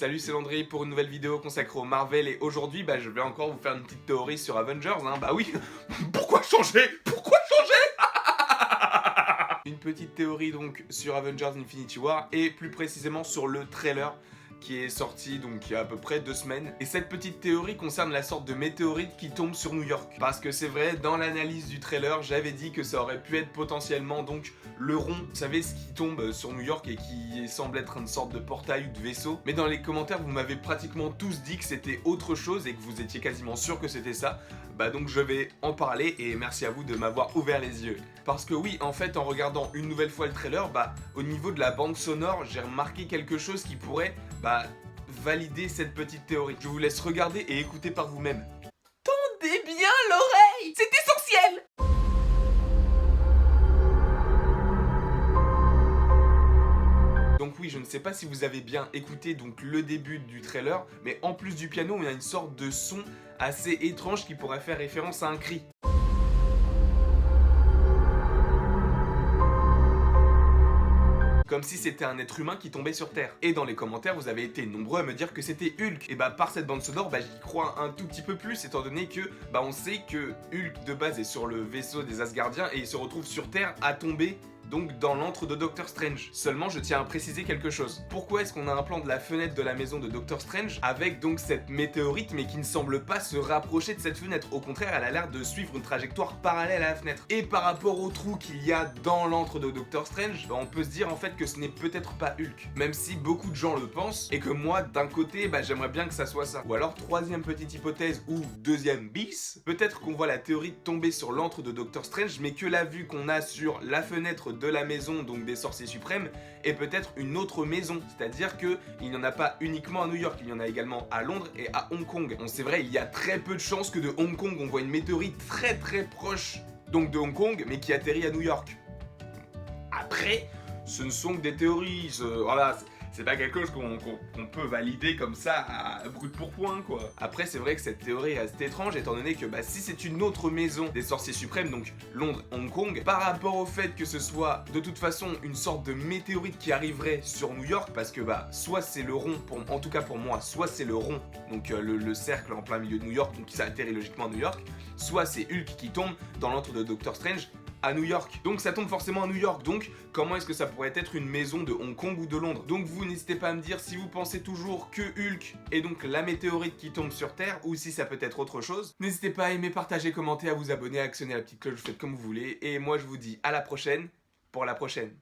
Salut, c'est Landry pour une nouvelle vidéo consacrée au Marvel et aujourd'hui je vais encore vous faire une petite théorie sur Avengers, hein. Bah oui, pourquoi changer? Pourquoi changer? Une petite théorie donc sur Avengers Infinity War et plus précisément sur le trailer qui est sorti donc il y a à peu près 2 semaines. Et cette petite théorie concerne la sorte de météorite qui tombe sur New York. Parce que c'est vrai, dans l'analyse du trailer, j'avais dit que ça aurait pu être potentiellement donc le rond, vous savez, ce qui tombe sur New York et qui semble être une sorte de portail ou de vaisseau. Mais dans les commentaires, vous m'avez pratiquement tous dit que c'était autre chose et que vous étiez quasiment sûr que c'était ça. Donc je vais en parler et merci à vous de m'avoir ouvert les yeux. Parce que oui, en fait, en regardant une nouvelle fois le trailer, au niveau de la bande sonore, j'ai remarqué quelque chose qui pourrait valider cette petite théorie. Je vous laisse regarder et écouter par vous-même. Tendez bien l'oreille, c'est essentiel! Donc oui, je ne sais pas si vous avez bien écouté donc le début du trailer, mais en plus du piano, il y a une sorte de son assez étrange qui pourrait faire référence à un cri. Comme si c'était un être humain qui tombait sur Terre. Et dans les commentaires, vous avez été nombreux à me dire que c'était Hulk. Et par cette bande sonore, j'y crois un tout petit peu plus, étant donné que on sait que Hulk de base est sur le vaisseau des Asgardiens et il se retrouve sur Terre à tomber donc dans l'antre de Doctor Strange. Seulement, je tiens à préciser quelque chose. Pourquoi est-ce qu'on a un plan de la fenêtre de la maison de Doctor Strange avec donc cette météorite mais qui ne semble pas se rapprocher de cette fenêtre? Au contraire, elle a l'air de suivre une trajectoire parallèle à la fenêtre. Et par rapport au trou qu'il y a dans l'antre de Doctor Strange, on peut se dire en fait que ce n'est peut-être pas Hulk. Même si beaucoup de gens le pensent et que moi, d'un côté, j'aimerais bien que ça soit ça. Ou alors, troisième petite hypothèse ou deuxième bis, peut-être qu'on voit la théorie tomber sur l'antre de Doctor Strange mais que la vue qu'on a sur la fenêtre de la maison donc des sorciers suprêmes est peut-être une autre maison, c'est-à-dire que il n'y en a pas uniquement à New York, il y en a également à Londres et à Hong Kong. Bon, c'est vrai, il y a très peu de chances que de Hong Kong on voit une météorite très très proche donc de Hong Kong mais qui atterrit à New York. Après, ce ne sont que des théories, voilà, c'est pas quelque chose qu'on peut valider comme ça à brut pour point quoi. Après c'est vrai que cette théorie reste étrange étant donné que si c'est une autre maison des sorciers suprêmes, donc Londres, Hong Kong, par rapport au fait que ce soit de toute façon une sorte de météorite qui arriverait sur New York, parce que soit c'est le rond, en tout cas pour moi, soit c'est le rond, donc le cercle en plein milieu de New York, donc qui atterrit logiquement à New York, soit c'est Hulk qui tombe dans l'antre de Doctor Strange à New York. Donc ça tombe forcément à New York, donc comment est-ce que ça pourrait être une maison de Hong Kong ou de Londres? Donc vous n'hésitez pas à me dire si vous pensez toujours que Hulk est donc la météorite qui tombe sur Terre ou si ça peut être autre chose. N'hésitez pas à aimer, partager, commenter, à vous abonner, à actionner la petite cloche, vous faites comme vous voulez. Et moi je vous dis à la prochaine pour la prochaine.